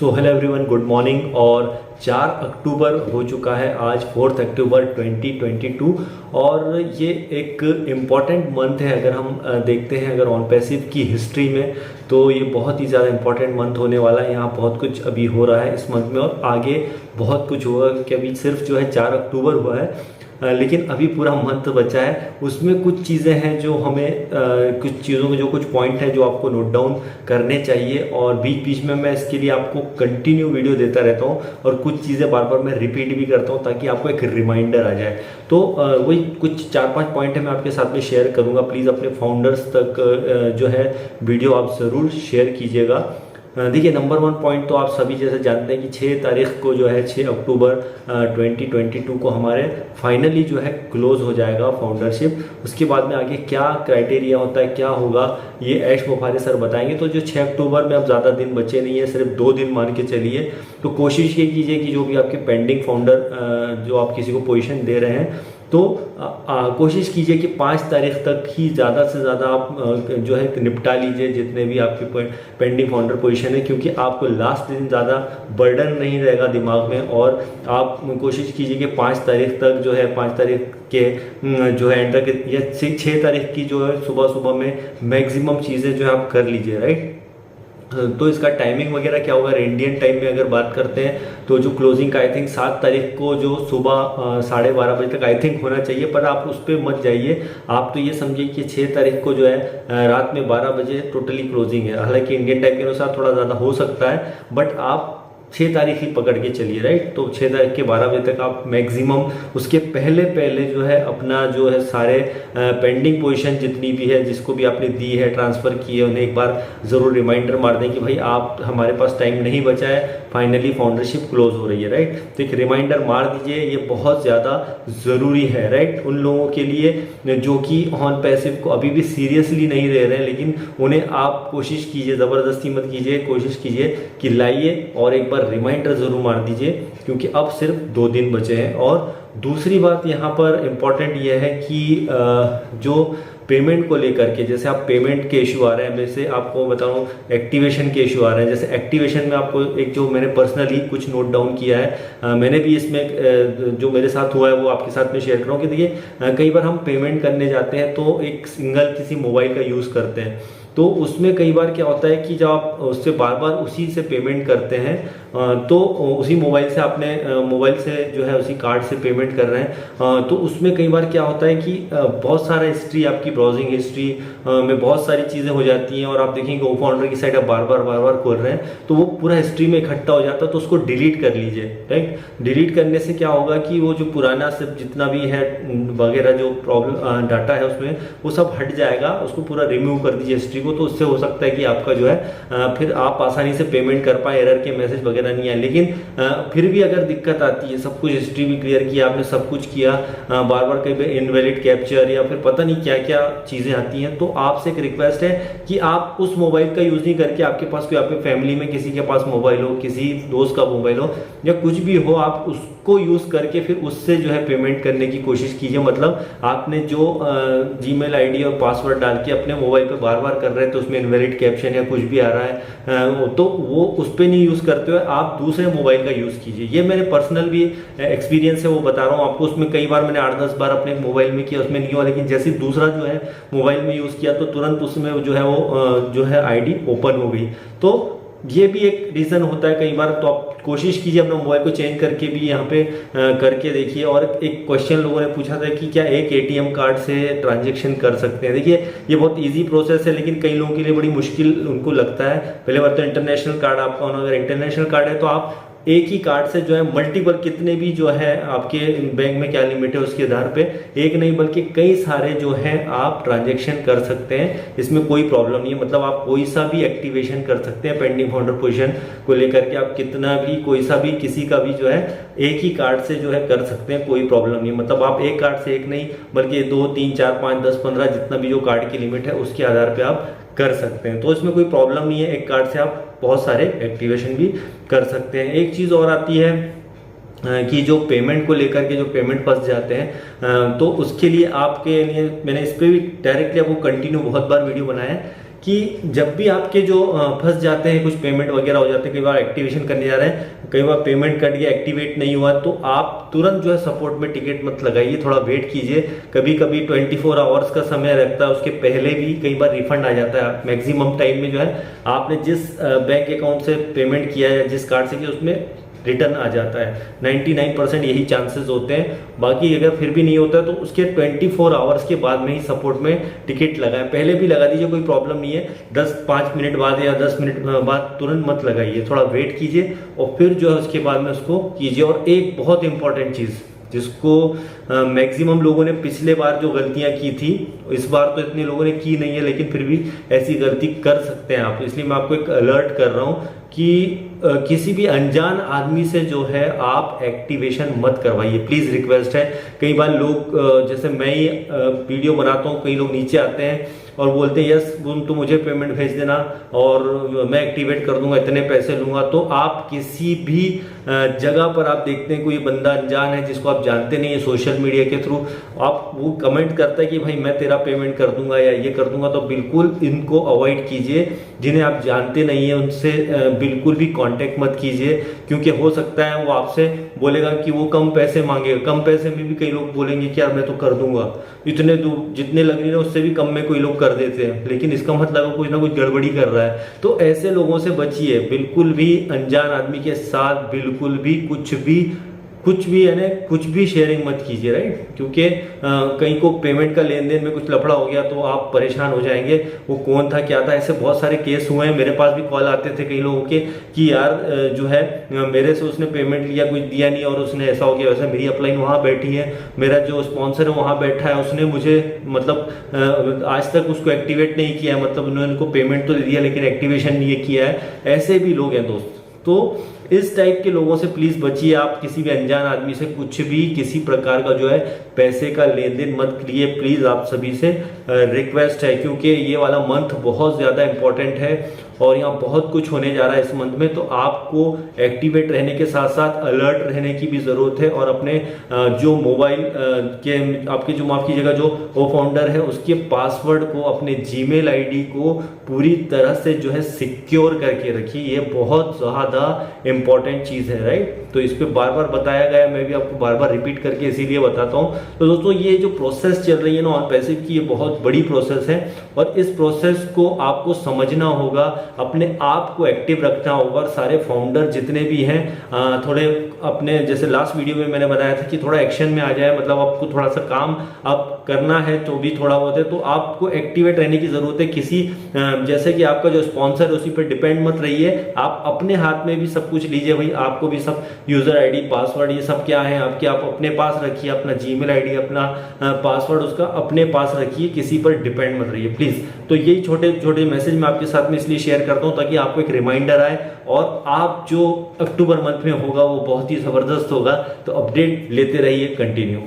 So hello everyone, good morning. और 4 अक्टूबर हो चुका है आज, 4 अक्टूबर 2022। और ये एक इम्पॉर्टेंट मंथ है। अगर हम देखते हैं अगर ऑन पैसिव की हिस्ट्री में, तो ये बहुत ही ज़्यादा इम्पॉर्टेंट मंथ होने वाला है। यहाँ बहुत कुछ अभी हो रहा है इस मंथ में और आगे बहुत कुछ होगा, क्योंकि अभी सिर्फ जो है 4 अक्टूबर हुआ है, लेकिन अभी पूरा मंथ बचा है। उसमें कुछ चीज़ें हैं जो हमें कुछ चीज़ों में जो कुछ पॉइंट है जो आपको नोट डाउन करने चाहिए, और बीच बीच में मैं इसके लिए आपको कंटिन्यू वीडियो देता रहता हूँ और कुछ चीज़ें बार बार मैं रिपीट भी करता हूँ ताकि आपको एक रिमाइंडर आ जाए। तो वही कुछ 4-5 पॉइंट है मैं आपके साथ में शेयर करूँगा। प्लीज़ अपने फाउंडर्स तक जो है वीडियो आप ज़रूर शेयर कीजिएगा। देखिए, नंबर 1 पॉइंट तो आप सभी जैसे जानते हैं कि 6 तारीख को जो है 6 अक्टूबर 2022 को हमारे फाइनली जो है क्लोज हो जाएगा फाउंडरशिप। उसके बाद में आगे क्या क्राइटेरिया होता है, क्या होगा, ये ऐश मुफारे सर बताएंगे। तो जो 6 अक्टूबर में अब ज़्यादा दिन बचे नहीं है, सिर्फ 2 दिन मान के चलिए। तो कोशिश ये कीजिए कि जो भी आपके पेंडिंग फाउंडर जो आप किसी को पोजीशन दे रहे हैं, तो कोशिश कीजिए कि 5 तारीख तक ही ज़्यादा से ज़्यादा आप जो है निपटा लीजिए जितने भी आपके पेंडिंग फाउंडर पोजीशन है, क्योंकि आपको लास्ट दिन ज़्यादा बर्डन नहीं रहेगा दिमाग में। और आप कोशिश कीजिए कि 5 तारीख तक जो है 5 तारीख के जो है एंड तक या 6 तारीख की जो है सुबह सुबह में मैक्सिमम चीज़ें जो है आप कर लीजिए, राइट। तो इसका टाइमिंग वगैरह क्या होगा, इंडियन टाइम में अगर बात करते हैं तो जो क्लोजिंग का आई थिंक 7 तारीख को जो सुबह 12:30 बजे तक आई थिंक होना चाहिए, पर आप उस पर मत जाइए। आप तो ये समझिए कि 6 तारीख को जो है रात में 12 बजे टोटली क्लोजिंग है। हालांकि इंडियन टाइम के अनुसार थोड़ा ज़्यादा हो सकता है, बट आप 6 तारीख ही पकड़ के चलिए, राइट। तो 6 तारीख के 12 बजे तक आप मैक्सिमम उसके पहले जो है अपना जो है सारे पेंडिंग पोजीशन जितनी भी है, जिसको भी आपने दी है, ट्रांसफ़र की है, उन्हें एक बार ज़रूर रिमाइंडर मार दें कि भाई आप, हमारे पास टाइम नहीं बचा है, फाइनली फाउंडरशिप क्लोज हो रही है, राइट। तो एक रिमाइंडर मार दीजिए, ये बहुत ज़्यादा ज़रूरी है, राइट, उन लोगों के लिए जो कि ऑन पैसिव को अभी भी सीरियसली नहीं ले रहे हैं। लेकिन उन्हें आप कोशिश कीजिए, ज़बरदस्ती मत कीजिए, कोशिश कीजिए कि लाइए और एक बार रिमाइंडर ज़रूर मार दीजिए, क्योंकि अब सिर्फ 2 दिन बचे हैं। और दूसरी बात यहाँ पर इम्पॉर्टेंट यह है कि जो पेमेंट को लेकर के, जैसे आप पेमेंट के इशू आ रहे हैं, वैसे आपको बताऊं एक्टिवेशन के इशू आ रहे हैं। जैसे एक्टिवेशन में आपको एक जो मैंने पर्सनली कुछ नोट डाउन किया है, मैंने भी इसमें जो मेरे साथ हुआ है वो आपके साथ में शेयर कर रहा हूँ कि देखिए, कई बार हम पेमेंट करने जाते हैं तो एक सिंगल किसी मोबाइल का यूज़ करते हैं, तो उसमें कई बार क्या होता है कि जब आप उससे बार बार उसी से पेमेंट करते हैं, तो उसी मोबाइल से आपने मोबाइल से जो है उसी कार्ड से पेमेंट कर रहे हैं, तो उसमें कई बार क्या होता है कि बहुत सारा हिस्ट्री, आपकी ब्राउजिंग हिस्ट्री में बहुत सारी चीज़ें हो जाती हैं। और आप देखेंगे गो फाउंडर की साइट आप बार बार खोल रहे हैं, तो वो पूरा हिस्ट्री में इकट्ठा हो जाता है। तो उसको डिलीट कर लीजिए, राइट। डिलीट करने से क्या होगा कि वो जो पुराना सब जितना भी है वगैरह जो प्रॉब्लम डाटा है उसमें, वो सब हट जाएगा। उसको पूरा रिमूव कर दीजिए हिस्ट्री को, तो उससे हो सकता है कि आपका जो है फिर आप आसानी से पेमेंट कर पाए, एरर के मैसेज वगैरह नहीं आए। लेकिन फिर भी अगर दिक्कत आती है, सब कुछ हिस्ट्री भी क्लियर किया आपने, सब कुछ किया, बार बार कहीं पे इनवैलिड कैप्चर या फिर पता नहीं क्या क्या चीज़ें आती हैं, तो आपसे एक रिक्वेस्ट है कि आप उस मोबाइल का यूज़ नहीं करके, आपके पास कोई आपके फैमिली में किसी के पास मोबाइल हो, किसी दोस्त का मोबाइल हो या कुछ भी हो, आप उसको यूज़ करके फिर उससे जो है पेमेंट करने की कोशिश कीजिए। मतलब आपने जो जीमेल आईडी और पासवर्ड डाल के अपने मोबाइल पे बार बार कर रहे हैं, तो उसमें इनवैलिड कैप्शन या कुछ भी आ रहा है, तो वो उस पर नहीं यूज़ करते हुए आप दूसरे मोबाइल का यूज़ कीजिए। ये मेरे पर्सनल भी एक्सपीरियंस है, वो बता रहा हूँ आपको। उसमें कई बार मैंने 8-10 बार अपने मोबाइल में किया, उसमें नहीं हुआ, लेकिन जैसे दूसरा जो है मोबाइल में यूज़ किया तो तुरंत उसमें जो है वो जो है आईडी ओपन हो गई। तो ये भी एक रीज़न होता है कई बार। तो आप कोशिश कीजिए अपना मोबाइल को चेंज करके भी यहाँ पे करके देखिए। और एक क्वेश्चन लोगों ने पूछा था कि क्या एक एटीएम कार्ड से ट्रांजैक्शन कर सकते हैं। देखिए, ये बहुत इजी प्रोसेस है, लेकिन कई लोगों के लिए बड़ी मुश्किल उनको लगता है। पहले बात तो इंटरनेशनल कार्ड आपका होना, अगर इंटरनेशनल कार्ड है तो आप एक ही कार्ड से जो है मल्टीपल, कितने भी जो है आपके बैंक में क्या लिमिट है उसके आधार पे, एक नहीं बल्कि कई सारे जो है आप ट्रांजैक्शन कर सकते हैं। इसमें कोई प्रॉब्लम नहीं है। मतलब आप कोई सा भी एक्टिवेशन कर सकते हैं पेंडिंग फाउंडर पोजीशन को लेकर के, आप कितना भी, कोई सा भी, किसी का भी जो है एक ही कार्ड से जो है कर सकते हैं, कोई प्रॉब्लम नहीं। मतलब आप एक कार्ड से एक नहीं बल्कि 2, 3, 4, 5, 10, 15 जितना भी जो कार्ड की लिमिट है उसके आधार पर आप कर सकते हैं। तो इसमें कोई प्रॉब्लम नहीं है, एक कार्ड से आप बहुत सारे एक्टिवेशन भी कर सकते हैं। एक चीज़ और आती है कि जो पेमेंट को लेकर के जो पेमेंट फंस जाते हैं, तो उसके लिए आपके लिए मैंने इस पर भी डायरेक्टली आपको कंटिन्यू बहुत बार वीडियो बनाया है कि जब भी आपके जो फंस जाते हैं, कुछ पेमेंट वगैरह हो जाते हैं, कई बार एक्टिवेशन करने जा रहे हैं, कई बार पेमेंट कट गया, एक्टिवेट नहीं हुआ, तो आप तुरंत जो है सपोर्ट में टिकट मत लगाइए, थोड़ा वेट कीजिए। कभी कभी 24 आवर्स का समय रहता है, उसके पहले भी कई बार रिफंड आ जाता है। मैक्सिमम टाइम में जो है आपने जिस बैंक अकाउंट से पेमेंट किया है, जिस कार्ड से किया, उसमें रिटर्न आ जाता है। 99% यही चांसेस होते हैं। बाकी अगर फिर भी नहीं होता है तो उसके 24 आवर्स के बाद में ही सपोर्ट में टिकट लगाएं। पहले भी लगा दीजिए, कोई प्रॉब्लम नहीं है। 5 मिनट बाद या 10 मिनट बाद तुरंत मत लगाइए, थोड़ा वेट कीजिए और फिर जो है उसके बाद में उसको कीजिए। और एक बहुत इंपॉर्टेंट चीज़ जिसको मैक्सिमम लोगों ने पिछले बार जो गलतियां की थी, इस बार तो इतने लोगों ने की नहीं है, लेकिन फिर भी ऐसी गलती कर सकते हैं आप। इसलिए मैं आपको एक अलर्ट कर रहा हूं कि किसी भी अनजान आदमी से जो है आप एक्टिवेशन मत करवाइए, प्लीज रिक्वेस्ट है। कई बार लोग जैसे मैं ही वीडियो बनाता हूँ, कई लोग नीचे आते हैं और बोलते हैं यस तुम मुझे पेमेंट भेज देना और मैं एक्टिवेट कर दूंगा, इतने पैसे लूंगा। तो आप किसी भी जगह पर आप देखते हैं कोई बंदा अनजान है जिसको आप जानते नहीं है, सोशल मीडिया के थ्रू आप वो कमेंट करता है कि भाई मैं तेरा पेमेंट कर दूंगा या ये कर दूंगा, तो बिल्कुल इनको अवॉइड कीजिए। जिन्हें आप जानते नहीं है उनसे बिल्कुल भी कांटेक्ट मत कीजिए, क्योंकि हो सकता है वो आपसे बोलेगा कि वो कम पैसे मांगेगा। कम पैसे में भी कई लोग बोलेंगे कि यार मैं तो कर दूंगा, इतने जितने लग रही है उससे भी कम में कोई लोग कर देते हैं, लेकिन इसका मतलब कुछ ना कुछ गड़बड़ी कर रहा है। तो ऐसे लोगों से बचिए, बिल्कुल भी अनजान आदमी के साथ बिल्कुल भी कुछ भी है ना, कुछ भी शेयरिंग मत कीजिए, राइट। क्योंकि कहीं को पेमेंट का लेन देन में कुछ लफड़ा हो गया तो आप परेशान हो जाएंगे। वो कौन था क्या था, ऐसे बहुत सारे केस हुए हैं। मेरे पास भी कॉल आते थे कई लोगों के कि यार जो है मेरे से उसने पेमेंट लिया, कुछ दिया नहीं और उसने ऐसा हो गया वैसा। मेरी अपलाइन वहाँ बैठी है, मेरा जो स्पॉन्सर है वहाँ बैठा है, उसने मुझे मतलब आज तक उसको एक्टिवेट नहीं किया है, मतलब उन्होंने उनको पेमेंट तो दे दिया लेकिन एक्टिवेशन नहीं किया है। ऐसे भी लोग हैं दोस्त। तो इस टाइप के लोगों से प्लीज बचिए। आप किसी भी अनजान आदमी से कुछ भी किसी प्रकार का जो है पैसे का लेन देन मत करिए, प्लीज आप सभी से रिक्वेस्ट है। क्योंकि ये वाला मंथ बहुत ज्यादा इंपॉर्टेंट है और यहाँ बहुत कुछ होने जा रहा है इस मंथ में। तो आपको एक्टिवेट रहने के साथ साथ अलर्ट रहने की भी जरूरत है और अपने जो मोबाइल के आपके जो माफ कीजिएगा जो वो फाउंडर है उसके पासवर्ड को, अपने जीमेल आईडी को पूरी तरह से जो है सिक्योर करके रखिए। ये बहुत ज्यादा इंपॉर्टेंट चीज है, राइट। तो इस पे बार बार बताया गया, मैं भी आपको बार बार रिपीट करके इसीलिए बताता हूँ। तो दोस्तों ये जो प्रोसेस चल रही है ना ऑन पैसिव की, ये बहुत बड़ी प्रोसेस है और इस प्रोसेस को आपको समझना होगा, अपने आप को एक्टिव रखना होगा। और सारे फाउंडर जितने भी हैं थोड़े अपने, जैसे लास्ट वीडियो में मैंने बताया था कि थोड़ा एक्शन में आ जाए, मतलब आपको थोड़ा सा काम आप करना है तो भी थोड़ा बहुत है, तो आपको एक्टिवेट रहने की जरूरत है। किसी जैसे कि आपका जो स्पॉन्सर है उसी पर डिपेंड मत रहिए, आप अपने हाथ में भी सब कुछ लीजिए। भाई आपको भी सब यूजर आईडी पासवर्ड ये सब क्या है आपके, आप अपने पास रखिए। अपना जीमेल आईडी अपना पासवर्ड उसका अपने पास रखिए, किसी पर डिपेंड मत रहिए प्लीज। तो यही छोटे छोटे मैसेज मैं आपके साथ में इसलिए शेयर करता हूं ताकि आपको एक रिमाइंडर आए और आप जो अक्टूबर मंथ में होगा वो बहुत ही जबरदस्त होगा। तो अपडेट लेते रहिए, कंटिन्यू।